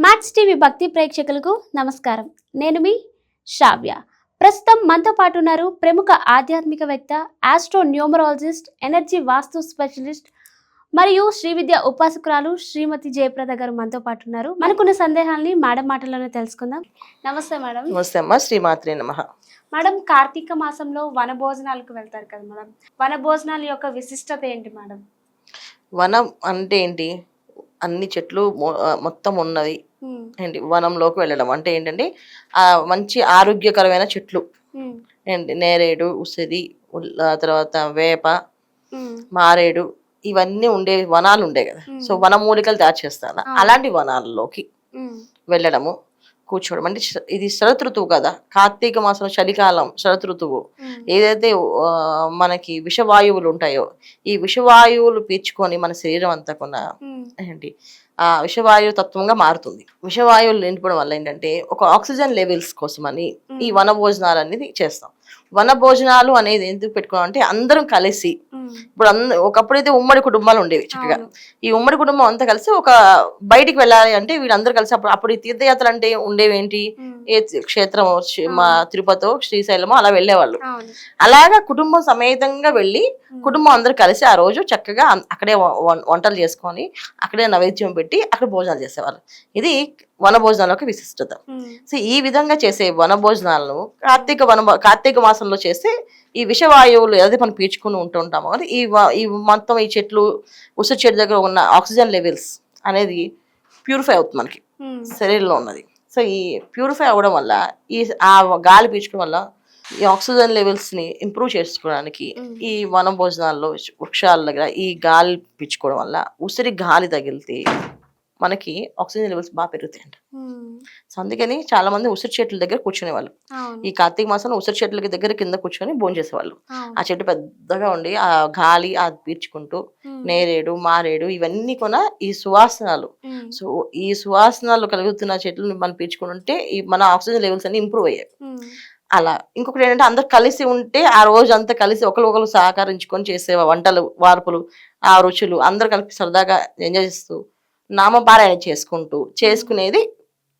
Max TV భక్తి ప్రేక్షకులకు నమస్కారం. నేను మీ శ్రావ్య. ప్రస్తుతం మనతో పాటు ఉన్నారు ప్రముఖ ఆధ్యాత్మికవేత్త, ఆస్ట్రో న్యూమరాలజిస్ట్, ఎనర్జీ వాస్తు స్పెషలిస్ట్ మరియు శ్రీ విద్య ఉపాసకురాలు శ్రీమతి జయప్రద గారు మనతో పాటు ఉన్నారు. మనకున్న సందేహాల్ని మేడం మాటల్లోనే తెలుసుకుందాం. నమస్తే మేడం. నమస్తే అమ్మ. శ్రీమాత్రే నమః. మేడం, కార్తీక మాసంలో వన భోజనాలకు వెళ్తారు కదా మేడం, వన భోజనాల యొక్క విశిష్టత ఏంటి మేడం? వనం అంటే ఏంటి? అన్ని చెట్లు మొత్తం ఉన్నది ఏంటి వనంలోకి వెళ్ళడం అంటే ఏంటంటే మంచి ఆరోగ్యకరమైన చెట్లు ఏంటి నేరేడు, ఉసిరి, తర్వాత వేప, మారేడు, ఇవన్నీ ఉండే వనాలు ఉండే కదా. సో వనమూలికలు తయారు చేస్తాను. అలాంటి వనాల్లోకి వెళ్ళడము, కూర్చోవడం అంటే ఇది శరత్ ఋతువు కదా. కార్తీక మాసం చలికాలం, శరత్ ఋతువు. ఏదైతే మనకి విషవాయువులు ఉంటాయో ఈ విషవాయువులు పీల్చుకొని మన శరీరం అంతా కూడా ఏంటి ఆ విషవాయు తత్వంగా మారుతుంది. విషవాయువులు నిండిపోవడం వల్ల ఏంటంటే ఒక ఆక్సిజన్ లెవెల్స్ కోసమని ఈ వన భోజనాలు అనేది చేస్తాం. వన భోజనాలు అనేది ఎందుకు పెట్టుకున్నాం అంటే అందరం కలిసి, ఇప్పుడు ఒకప్పుడైతే ఉమ్మడి కుటుంబాలు ఉండేవి చక్కగా. ఈ ఉమ్మడి కుటుంబం అంతా కలిసి ఒక బయటికి వెళ్ళాలి అంటే వీళ్ళందరూ కలిసి అప్పుడు ఈ తీర్థయాత్రలు అంటే ఉండేవి ఏంటి, ఏ క్షేత్రం మా తిరుపతో శ్రీశైలమో అలా వెళ్ళేవాళ్ళు. అలాగా కుటుంబం సమేతంగా వెళ్ళి కుటుంబం అందరు కలిసి ఆ రోజు చక్కగా అక్కడే వంటలు చేసుకొని అక్కడే నైవేద్యం పెట్టి అక్కడ భోజనాలు చేసేవాళ్ళు. ఇది వన భోజనాల యొక్క విశిష్టత. సో ఈ విధంగా చేసే వన భోజనాలను కార్తీక మాసంలో చేస్తే ఈ విషవాయువులు ఏదైతే మనం పీల్చుకుని ఉంటుంటామో కానీ ఈ మొత్తం ఈ చెట్లు, ఉసిరి చెట్టు దగ్గర ఉన్న ఆక్సిజన్ లెవెల్స్ అనేది ప్యూరిఫై అవుతుంది మనకి శరీరంలో ఉన్నది. సో ఈ ప్యూరిఫై అవ్వడం వల్ల ఆ గాలి పీల్చుకోవడం వల్ల ఈ ఆక్సిజన్ లెవెల్స్ ని ఇంప్రూవ్ చేసుకోవడానికి ఈ వన భోజనాల్లో వృక్షాల దగ్గర ఈ గాలి పీల్చుకోవడం వల్ల ఉసిరి గాలి తగిలితే మనకి ఆక్సిజన్ లెవెల్స్ బాగా పెరుగుతాయంట. సో అందుకని చాలా మంది ఉసిరి చెట్ల దగ్గర కూర్చునేవాళ్ళు. ఈ కార్తీక మాసంలో ఉసిరి చెట్ల దగ్గర కింద కూర్చొని భోజనం చేసేవాళ్ళు. ఆ చెట్టు పెద్దగా ఉండి ఆ గాలి అది పీల్చుకుంటూ నేరేడు, మారేడు ఇవన్నీ కూడా ఈ సువాసనలు. సో ఈ సువాసనలు కలుగుతున్న చెట్లు మనం పీల్చుకుంటుంటే ఈ మన ఆక్సిజన్ లెవెల్స్ అన్ని ఇంప్రూవ్ అయ్యాయి. అలా ఇంకొకటి ఏంటంటే అందరు కలిసి ఉంటే ఆ రోజు అంతా కలిసి ఒకరు సహకరించుకొని చేసే వంటలు, వార్పులు, ఆ రుచులు అందరు కలిపి సరదాగా ఎంజాయ్ చేస్తూ నామపారాయణ చేసుకునేది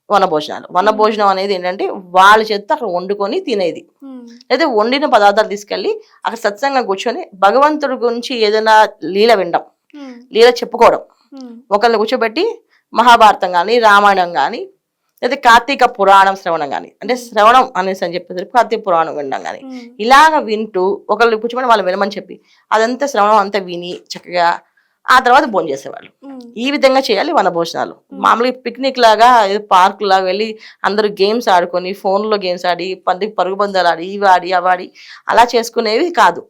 వనభోజనాలు. వనభోజనం అనేది ఏంటంటే వాళ్ళ చేతితో అక్కడ వండుకొని తినేది. అయితే వండిన పదార్థాలు తీసుకెళ్ళి అక్కడ సత్సంగా కూర్చొని భగవంతుడి గురించి ఏదైనా లీల వినడం, లీల చెప్పుకోవడం, ఒకరిని కూర్చోబెట్టి మహాభారతం కానీ, రామాయణం కానీ, లేదా కార్తీక పురాణం శ్రవణం కానీ, అంటే శ్రవణం అనేసి అని చెప్పేసరికి కార్తీక పురాణం వినడం కానీ, ఇలాగ వింటూ ఒకళ్ళు కూర్చోబెట్టి వాళ్ళు వినమని చెప్పి అదంతా శ్రవణం అంతా విని చక్కగా ఆ తర్వాత భోజనం చేసేవాళ్ళు. ఈ విధంగా చేయాలి వన భోజనాలు. మామూలుగా పిక్నిక్ లాగా పార్క్ లాగా వెళ్ళి అందరూ గేమ్స్ ఆడుకొని ఫోన్లో గేమ్స్ ఆడి పరుగు పందాలు ఆడి ఇవి ఆడి అవాడి అలా చేసుకునేవి కాదు.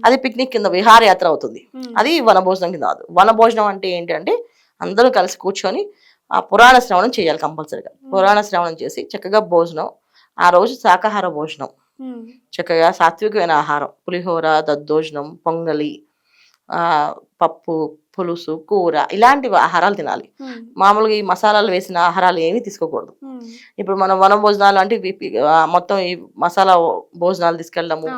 అది పిక్నిక్ కింద విహారయాత్ర అవుతుంది. అది వన భోజనం కింద కాదు. వన భోజనం అంటే ఏంటంటే అందరూ కలిసి కూర్చొని ఆ పురాణ శ్రవణం చేయాలి కంపల్సరీగా. పురాణ శ్రవణం చేసి చక్కగా భోజనం, ఆ రోజు శాకాహార భోజనం, చక్కగా సాత్వికమైన ఆహారం, పులిహోర, దద్దోజనం, పొంగలి, పప్పు, పులుసు, కూర ఇలాంటి ఆహారాలు తినాలి. మామూలుగా ఈ మసాలాలు వేసిన ఆహారాలు ఏమీ తీసుకోకూడదు. ఇప్పుడు మనం వన భోజనాలు అంటే మొత్తం ఈ మసాలా భోజనాలు తీసుకెళ్ళడము,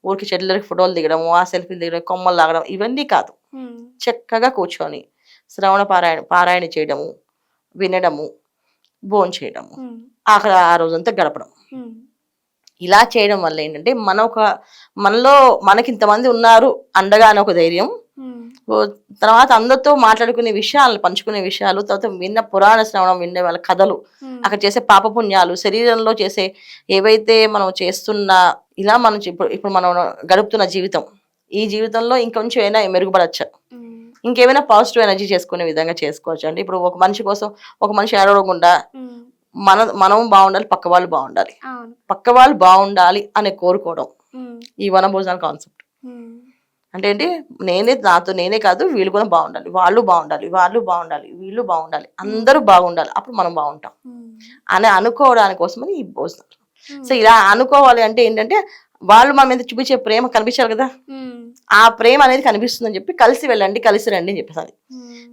ఊరికి చెట్ల దగ్గర ఫోటోలు దిగడము, ఆ సెల్ఫీలు దిగడం, కొమ్మలు లాగడం ఇవన్నీ కాదు. చక్కగా కూర్చొని శ్రవణ పారాయణ చేయడము, వినడము, భోజనం చేయడము, అక్కడ ఆ రోజంతా గడపడం. ఇలా చేయడం వల్ల ఏంటంటే మనలో మనకి ఇంతమంది ఉన్నారు అండగా అని ఒక ధైర్యం, తర్వాత అందరితో మాట్లాడుకునే విషయాలు, పంచుకునే విషయాలు, తర్వాత విన్న పురాణ శ్రవణం, వినే వాళ్ళ కథలు, అక్కడ చేసే పాపపుణ్యాలు, శరీరంలో చేసే ఏవైతే మనం చేస్తున్న ఇలా మనం ఇప్పుడు మనం గడుపుతున్న జీవితం, ఈ జీవితంలో ఇంకొంచెం అయినా మెరుగుపడచ్చు, ఇంకేమైనా పాజిటివ్ ఎనర్జీ చేసుకునే విధంగా చేసుకోవచ్చు. అంటే ఇప్పుడు ఒక మనిషి కోసం ఒక మనిషి ఏడవకుండా మనం బాగుండాలి, పక్క వాళ్ళు బాగుండాలి, పక్క వాళ్ళు బాగుండాలి అని కోరుకోవడం ఈ వన భోజనాల కాన్సెప్ట్. అంటే ఏంటి, నాతో నేనే కాదు వీళ్ళు కూడా బాగుండాలి, వాళ్ళు బాగుండాలి, వీళ్ళు బాగుండాలి, అందరూ బాగుండాలి, అప్పుడు మనం బాగుంటాం అని అనుకోవడానికి కోసమని ఈ భోజనాలు. సో ఇలా అనుకోవాలి అంటే ఏంటంటే వాళ్ళు మన మీద చూపించే ప్రేమ కనిపించాలి కదా, ఆ ప్రేమ అనేది కనిపిస్తుందని చెప్పి కలిసి వెళ్ళండి, కలిసి రండి అని చెప్పేసి.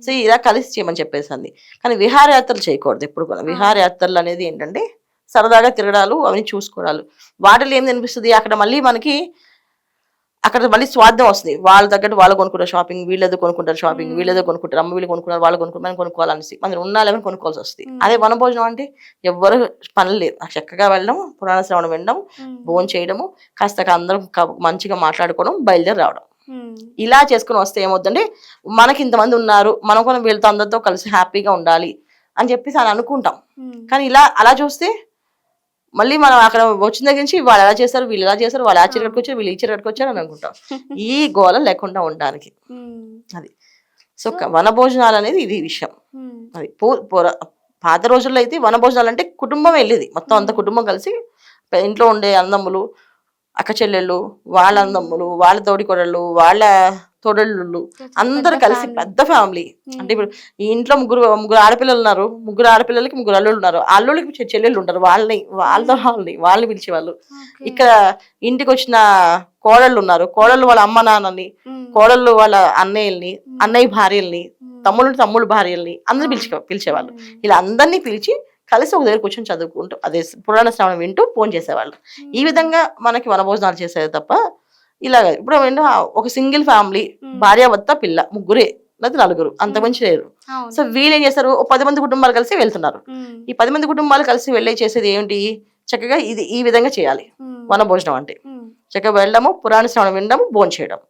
సో ఇలా కలిసి చేయమని చెప్పేసింది. కానీ విహారయాత్రలు చేయకూడదు ఎప్పుడు కూడా. విహారయాత్రలు అనేది ఏంటంటే సరదాగా తిరగడాలు, అవన్నీ చూసుకోవడాలు. వాటిలో ఏం అనిపిస్తుంది, అక్కడ మళ్ళీ మనకి అక్కడ మళ్ళీ స్వార్థం వస్తుంది. వాళ్ళ తగ్గట్టు వాళ్ళు కొనుక్కుంటారు షాపింగ్, వీళ్ళేదో కొనుక్కుంటారు షాపింగ్, వీళ్ళేదో కొనుక్కుంటారు, అమ్మ వీళ్ళు కొనుక్కుంటారు, వాళ్ళు కొనుక్కుంటారు, మనం కొనుక్కోవాలనేసి మనం ఉన్నాలేమని కొనుక్కోవాల్సి వస్తుంది. అదే వనభోజనం అంటే ఎవ్వరు పనులు లేదు, చక్కగా వెళ్ళడం, పురాణ శ్రవణం వినడం, భోజనం చేయడము, కాస్త అందరం మంచిగా మాట్లాడుకోవడం, బయలుదేరి రావడం. ఇలా చేసుకుని వస్తే ఏమవుతుందంటే మనకి ఇంతమంది ఉన్నారు, మనం కూడా వీళ్ళతో అందరితో కలిసి హ్యాపీగా ఉండాలి అని చెప్పేసి అని అనుకుంటాం. కానీ అలా చూస్తే మళ్ళీ మనం అక్కడ వచ్చిన దగ్గర నుంచి వాళ్ళు ఎలా చేస్తారు, వీళ్ళు ఎలా చేస్తారు, వాళ్ళు ఆ చీర కట్టుకొచ్చారు, వీళ్ళు ఈ చీర కట్టుకొచ్చారు అని అనుకుంటాం. ఈ గోల లేకుండా ఉండడానికి అది. సో వనభోజనాలు అనేది ఇది విషయం. అది పాత రోజుల్లో అయితే వనభోజనాలు అంటే కుటుంబం వెళ్ళేది, మొత్తం అంత కుటుంబం కలిసి ఇంట్లో ఉండే అన్నదమ్ములు, అక్క చెల్లెళ్ళు, వాళ్ళ అన్నదమ్ములు, వాళ్ళ తోడికోడళ్ళు, వాళ్ళ తోడళ్ళు అందరు కలిసి పెద్ద ఫ్యామిలీ. అంటే ఇప్పుడు ఈ ఇంట్లో ముగ్గురు ఆడపిల్లలు ఉన్నారు, ముగ్గురు ఆడపిల్లలకి ముగ్గురు అల్లుళ్ళు ఉన్నారు, అల్లుళ్ళకి చెల్లెళ్ళు ఉంటారు, వాళ్ళని పిలిచేవాళ్ళు. ఇక్కడ ఇంటికి వచ్చిన కోడళ్ళు ఉన్నారు, కోడళ్ళు వాళ్ళ అమ్మ నాన్నని, కోడళ్ళు వాళ్ళ అన్నయ్యల్ని, అన్నయ్య భార్యల్ని, తమ్ముళ్ళు భార్యల్ని అందరూ పిలిచేవాళ్ళు. ఇలా అందరినీ పిలిచి కలిసి ఒక దగ్గర కూర్చొని చదువుకుంటూ అదే పురాణ శ్రవణం వింటూ ఫోన్ చేసేవాళ్ళు. ఈ విధంగా మనకి వనభోజనాలు చేసేది తప్ప ఇలాగ ఇప్పుడు ఒక సింగిల్ ఫ్యామిలీ, భార్యాభర్త పిల్ల ముగ్గురే లేదా నలుగురు, అంత మంచి లేరు. సో వీళ్ళు ఏం చేస్తారు, 10 మంది కుటుంబాలు కలిసి వెళ్తున్నారు. ఈ 10 మంది కుటుంబాలు కలిసి వెళ్ళి చేసేది ఏంటి, చక్కగా ఈ విధంగా చేయాలి వనభోజనం అంటే. చక్కగా వెళ్ళడము, పురాణ శ్రవణం వినడము, భోజనం చేయడం.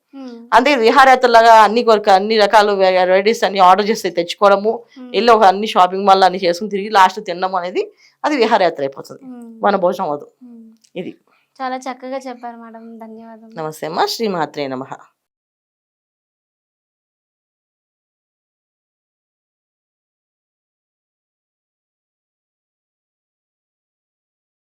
అంతే విహారయాత్రలాగా అన్ని రకాల వెరైటీస్ అన్ని ఆర్డర్ చేసి తెచ్చుకోవడము, వెళ్ళి అన్ని షాపింగ్ మాల్ అన్ని చేసుకుని తిరిగి లాస్ట్ తినడం అనేది అది విహారయాత్ర అయిపోతుంది, వనభోజనం అవదు. ఇది చాలా చక్కగా చెప్పారు మేడం, ధన్యవాదాలు. నమస్తే అమ్మ. శ్రీమాత్రే నమః.